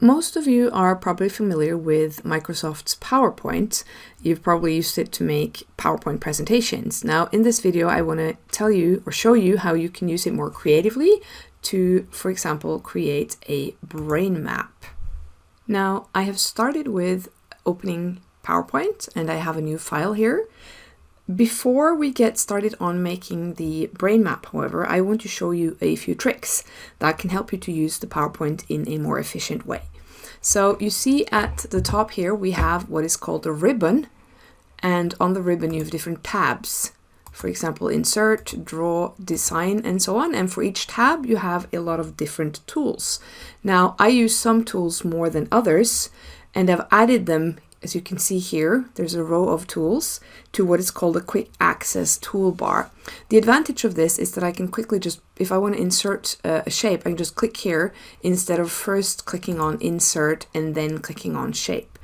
Most of you are probably familiar with Microsoft's PowerPoint. You've probably used it to make PowerPoint presentations. Now, in this video, I want to tell you or show you how you can use it more creatively to, for example, create a brain map. Now, I have started with opening PowerPoint and I have a new file here. Before we get started on making the brain map, however, I want to show you a few tricks that can help you to use the PowerPoint in a more efficient way. So you see at the top here, we have what is called a ribbon, and on the ribbon you have different tabs. For example, insert, draw, design, and so on. And for each tab, you have a lot of different tools. Now, I use some tools more than others, and I've added them. As you can see here, there's a row of tools to what is called a quick access toolbar. The advantage of this is that I can quickly just, if I want to insert a shape, I can just click here instead of first clicking on insert and then clicking on shape.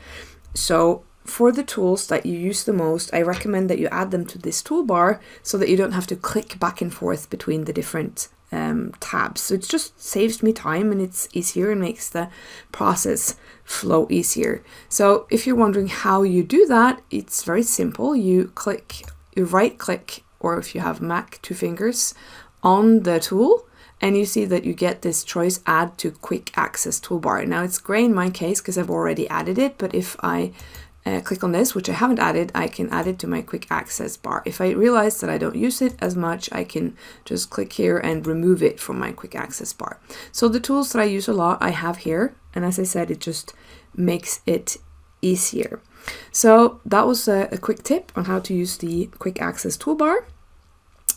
So for the tools that you use the most, I recommend that you add them to this toolbar so that you don't have to click back and forth between the different tabs. So it just saves me time and it's easier and makes the process flow easier. So if you're wondering how you do that, it's very simple. You right click, or if you have Mac, 2 fingers on the tool, and you see that you get this choice, add to quick access toolbar. Now it's gray in my case because I've already added it, but if I click on this, which I haven't added, I can add it to my quick access bar. If I realize that I don't use it as much, I can just click here and remove it from my quick access bar. So the tools that I use a lot, I have here. And as I said, it just makes it easier. So that was a quick tip on how to use the quick access toolbar.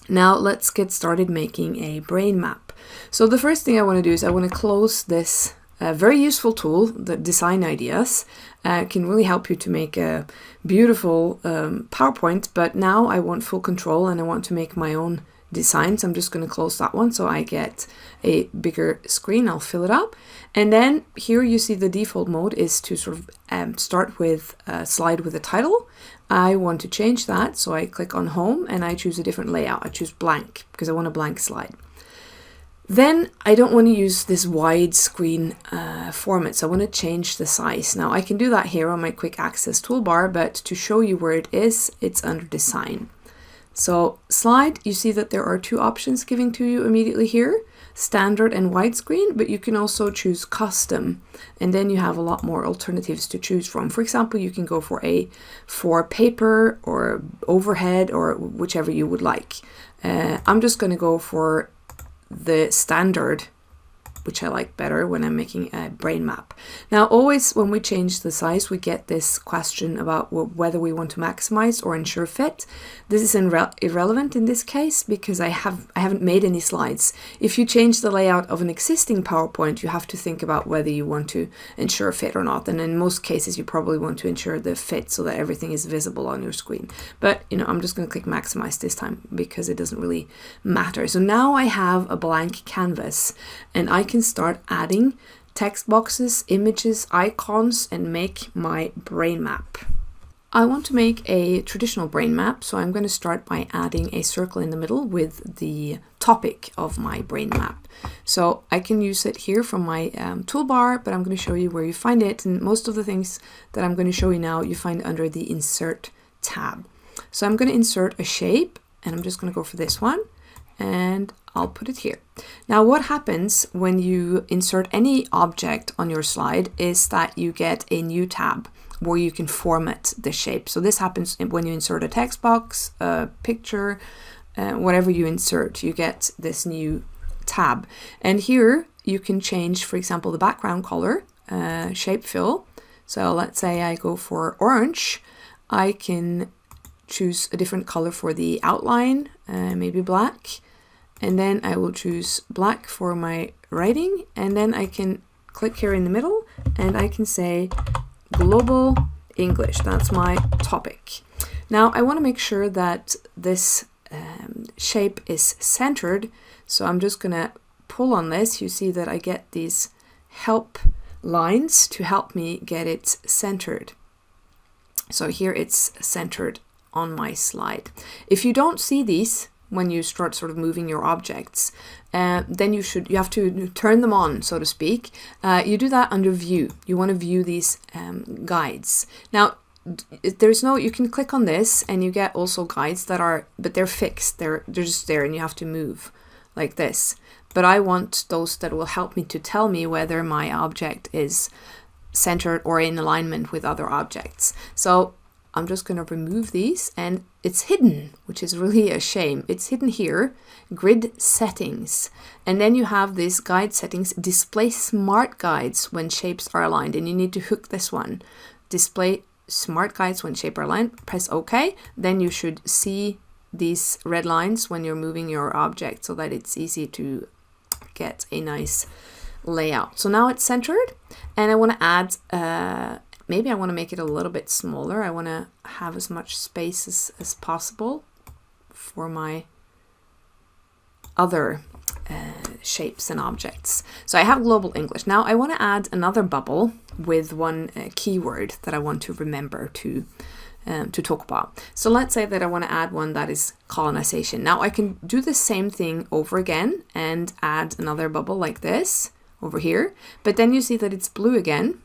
Now let's get started making a brain map. So the first thing I want to do is I want to close this very useful tool. The design ideas can really help you to make a beautiful PowerPoint, but now I want full control and I want to make my own design. So I'm just going to close that one so I get a bigger screen. I'll fill it up. And then here you see the default mode is to sort of start with a slide with a title. I want to change that, so I click on home and I choose a different layout. I choose blank because I want a blank slide. Then I don't want to use this widescreen format, so I want to change the size. Now I can do that here on my quick access toolbar, but to show you where it is, it's under design. So slide, you see that there are 2 options giving to you immediately here, standard and widescreen, but you can also choose custom, and then you have a lot more alternatives to choose from. For example, you can go for paper or overhead or whichever you would like. I'm just going to go for the standard, which I like better when I'm making a brain map. Now, always when we change the size, we get this question about whether we want to maximize or ensure fit. This is irrelevant in this case because I haven't made any slides. If you change the layout of an existing PowerPoint, you have to think about whether you want to ensure fit or not. And in most cases, you probably want to ensure the fit so that everything is visible on your screen. But I'm just going to click maximize this time because it doesn't really matter. So now I have a blank canvas and I can start adding text boxes, images, icons, and make my brain map. I want to make a traditional brain map, so I'm going to start by adding a circle in the middle with the topic of my brain map. So I can use it here from my toolbar, but I'm going to show you where you find it. And most of the things that I'm going to show you now, you find under the Insert tab. So I'm going to insert a shape, and I'm just going to go for this one, and I'll put it here. Now, what happens when you insert any object on your slide is that you get a new tab where you can format the shape. So this happens when you insert a text box, a picture, whatever you insert, you get this new tab. And here you can change, for example, the background color, shape fill. So let's say I go for orange. I can choose a different color for the outline, maybe black. And then I will choose black for my writing. And then I can click here in the middle and I can say Global English. That's my topic. Now I want to make sure that this shape is centered. So I'm just going to pull on this. You see that I get these help lines to help me get it centered. So here it's centered on my slide. If you don't see these, when you start sort of moving your objects, then you have to turn them on, so to speak. You do that under view. You want to view these guides. Now, you can click on this and you get also guides that are, but they're fixed. They're just there and you have to move like this. But I want those that will help me to tell me whether my object is centered or in alignment with other objects. So I'm just going to remove these, and it's hidden, which is really a shame. It's hidden here, grid settings. And then you have this guide settings, display smart guides when shapes are aligned. And you need to hook this one. Display smart guides when shapes are aligned. Press OK. Then you should see these red lines when you're moving your object so that it's easy to get a nice layout. So now it's centered, and I want to add maybe I want to make it a little bit smaller. I want to have as much space as possible for my other shapes and objects. So I have global English. Now I want to add another bubble with one keyword that I want to remember to talk about. So let's say that I want to add one that is colonization. Now I can do the same thing over again and add another bubble like this over here, but then you see that it's blue again.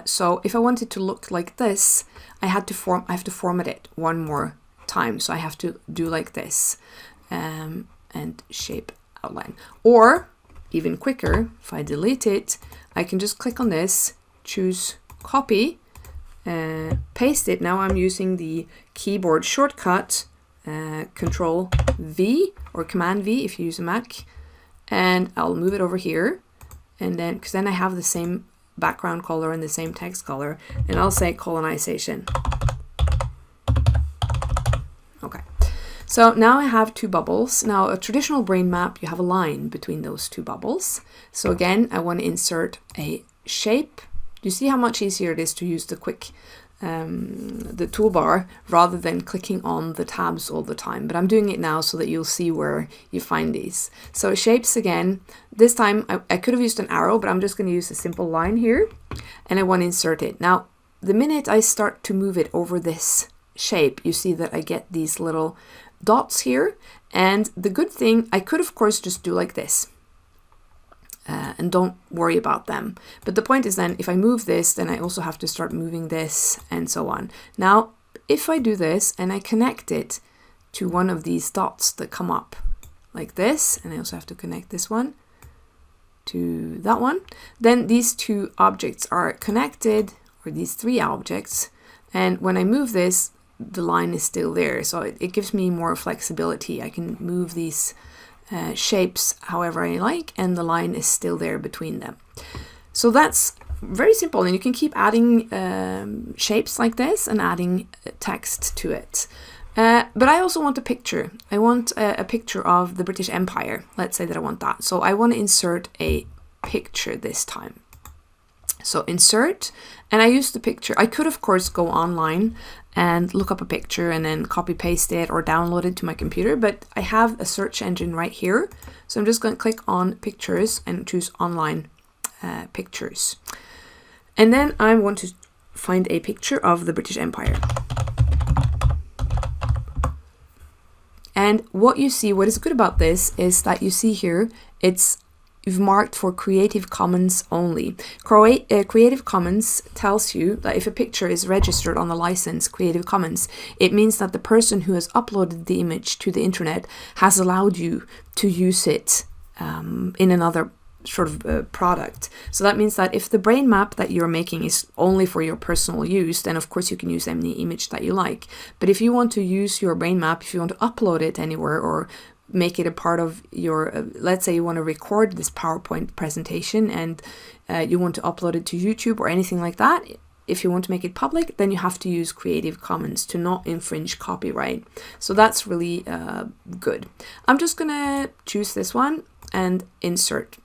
So if I want it to look like this, I have to format it one more time. So I have to do like this, and shape outline. Or even quicker, if I delete it, I can just click on this, choose copy, paste it. Now I'm using the keyboard shortcut, Control V or Command V if you use a Mac, and I'll move it over here. And then, because then I have the same background color and the same text color, and I'll say colonization. Okay, so now I have two bubbles. Now a traditional brain map, you have a line between those two bubbles. So again, I want to insert a shape. You see how much easier it is to use the quick the toolbar rather than clicking on the tabs all the time. But I'm doing it now so that you'll see where you find these. So shapes again. This time I could have used an arrow, but I'm just going to use a simple line here, and I want to insert it. Now, the minute I start to move it over this shape, you see that I get these little dots here. And the good thing, I could of course just do like this. And don't worry about them. But the point is then, if I move this, then I also have to start moving this and so on. Now, if I do this and I connect it to one of these dots that come up like this, and I also have to connect this one to that one, then these two objects are connected, or these three objects. And when I move this, the line is still there. So it gives me more flexibility. I can move these shapes however I like, and the line is still there between them. So that's very simple, and you can keep adding shapes like this and adding text to it. But I also want a picture. I want a picture of the British Empire. Let's say that I want that. So I want to insert a picture this time. So insert, and I use the picture. I could of course go online and look up a picture and then copy paste it or download it to my computer, but I have a search engine right here. So I'm just going to click on pictures and choose online pictures. And then I want to find a picture of the British Empire. And what you see, what is good about this is that you see here, you've marked for Creative Commons only. Creative Commons tells you that if a picture is registered on the license Creative Commons, it means that the person who has uploaded the image to the internet has allowed you to use it in another sort of product. So that means that if the brain map that you're making is only for your personal use, then of course you can use any image that you like. But if you want to use your brain map, if you want to upload it anywhere or make it a part of your, let's say you want to record this PowerPoint presentation and you want to upload it to YouTube or anything like that, if you want to make it public, then you have to use Creative Commons to not infringe copyright. So that's really good. I'm just gonna choose this one and insert.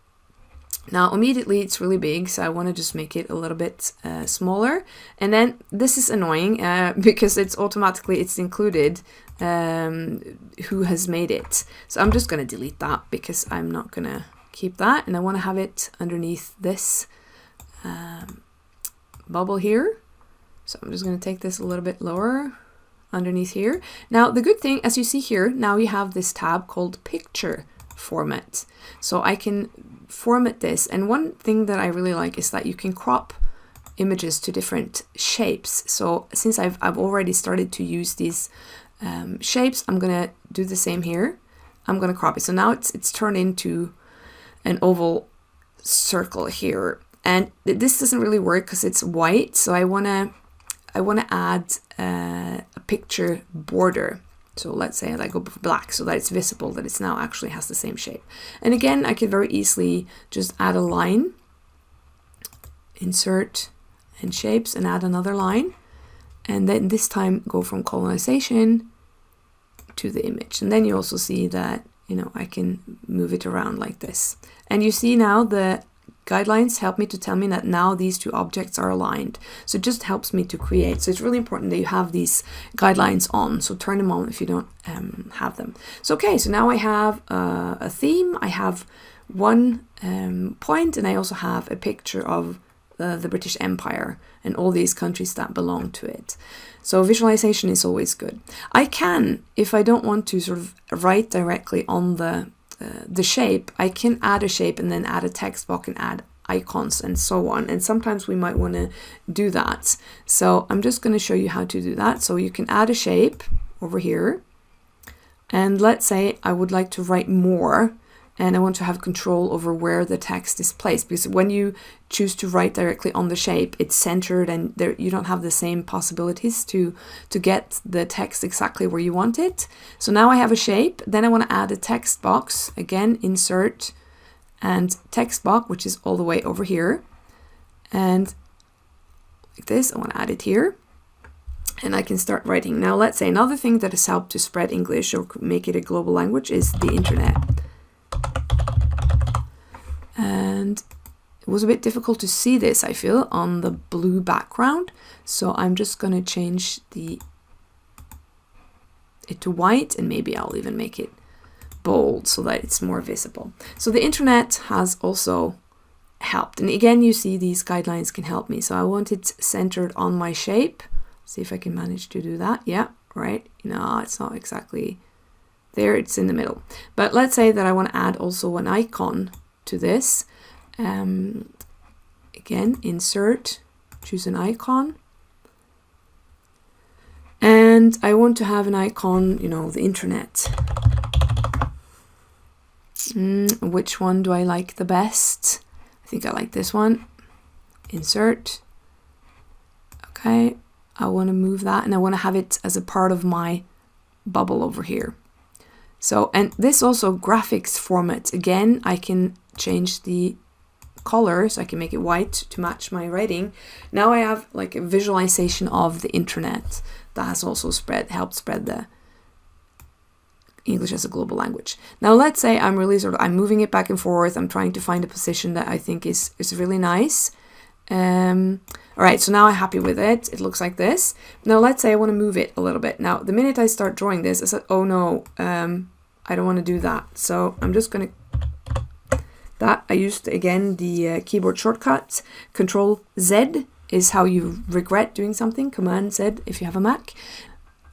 Now immediately it's really big, so I want to just make it a little bit smaller. And then this is annoying because it's included who has made it. So I'm just going to delete that because I'm not going to keep that, and I want to have it underneath this bubble here. So I'm just going to take this a little bit lower underneath here. Now the good thing, as you see here, now you have this tab called picture format. So I can format this, and one thing that I really like is that you can crop images to different shapes. So since I've already started to use these shapes, I'm gonna do the same here. I'm gonna crop it. So now it's turned into an oval circle here, and this doesn't really work because it's white. So I wanna add a picture border. So let's say I go for black so that it's visible that it's now actually has the same shape. And again, I could very easily just add a line, insert and shapes, and add another line. And then this time go from colonization to the image. And then you also see that, you know, I can move it around like this. And you see now the guidelines help me to tell me that now these two objects are aligned. So it just helps me to create. So it's really important that you have these guidelines on. So turn them on if you don't have them. So okay, so now I have a theme. I have one point, and I also have a picture of the British Empire and all these countries that belong to it. So visualization is always good. I can, if I don't want to sort of write directly on the shape, I can add a shape and then add a text box and add icons and so on. And sometimes we might want to do that. So I'm just going to show you how to do that. So you can add a shape over here. And let's say I would like to write more, and I want to have control over where the text is placed, because when you choose to write directly on the shape, it's centered, and there you don't have the same possibilities to get the text exactly where you want it. So now I have a shape. Then I want to add a text box. Again, insert and text box, which is all the way over here. And like this, I want to add it here. And I can start writing. Now let's say another thing that has helped to spread English or make it a global language is the internet. And it was a bit difficult to see this, I feel, on the blue background. So I'm just going to change it to white, and maybe I'll even make it bold so that it's more visible. So the internet has also helped. And again, you see these guidelines can help me. So I want it centered on my shape. See if I can manage to do that. Yeah, right. No, it's not exactly there. It's in the middle. But let's say that I want to add also an icon to this. Again, insert, choose an icon. And I want to have an icon, you know, the internet. Which one do I like the best? I think I like this one. Insert. Okay, I want to move that, and I want to have it as a part of my bubble over here. So, and this also graphics format. Again, I can change the color, so I can make it white to match my writing. Now I have like a visualization of the internet that has also helped spread the English as a global language. Now let's say I'm really I'm moving it back and forth. I'm trying to find a position that I think is really nice. All right, so now I'm happy with it. It looks like this. Now let's say I want to move it a little bit. Now the minute I start drawing this, I said, oh no, I don't want to do that. So I'm just going to I used again the keyboard shortcut. Control Z is how you regret doing something. Command Z if you have a Mac.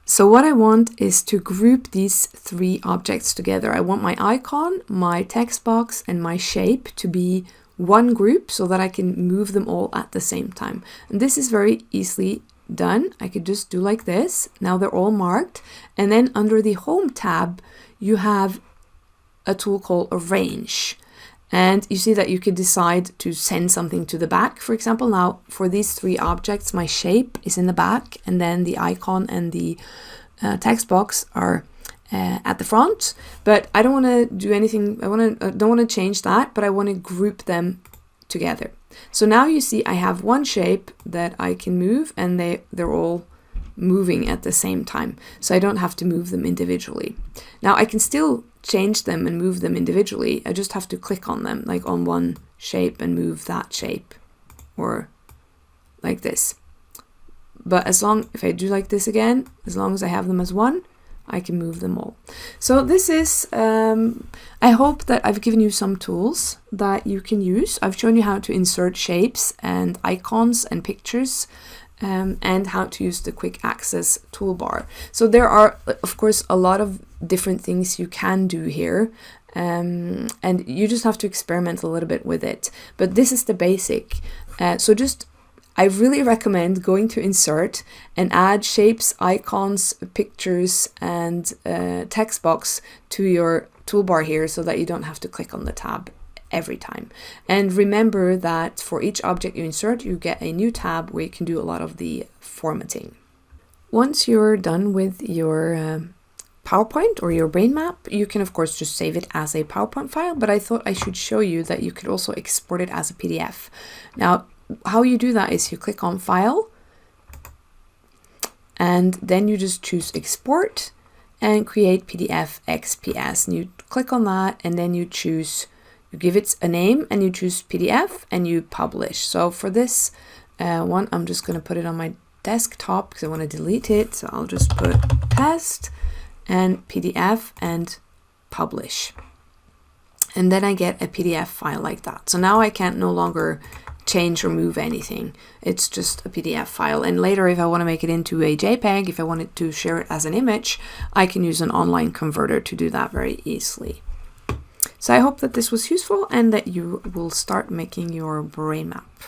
So what I want is to group these three objects together. I want my icon, my text box, and my shape to be one group so that I can move them all at the same time. And this is very easily done. I could just do like this. Now they're all marked. And then under the Home tab, you have a tool called Arrange. And you see that you could decide to send something to the back. For example, now for these three objects, my shape is in the back, and then the icon and the text box are at the front. But I don't want to do anything. Don't want to change that, but I want to group them together. So now you see I have one shape that I can move, and they're all moving at the same time. So I don't have to move them individually. Now I can still change them and move them individually. I just have to click on them, like on one shape, and move that shape, or like this. But if I do like this again, as long as I have them as one, I can move them all. So this is, I hope that I've given you some tools that you can use. I've shown you how to insert shapes and icons and pictures and how to use the quick access toolbar. So there are, of course, a lot of different things you can do here, and you just have to experiment a little bit with it. But this is the basic. I really recommend going to Insert and add shapes, icons, pictures, and text box to your toolbar here so that you don't have to click on the tab every time. And remember that for each object you insert, you get a new tab where you can do a lot of the formatting. Once you're done with your PowerPoint or your brain map, you can of course just save it as a PowerPoint file, but I thought I should show you that you could also export it as a PDF. Now, how you do that is you click on File, and then you just choose Export and create PDF XPS, and you click on that, and then you give it a name, and you choose PDF, and you publish. So for this one, I'm just going to put it on my desktop because I want to delete it. So I'll just put test and PDF and publish, and then I get a PDF file like that. So now I can't no longer change or move anything. It's just a PDF file, and later if I want to make it into a JPEG, if I wanted to share it as an image, I can use an online converter to do that very easily. So I hope that this was useful and that you will start making your brain map.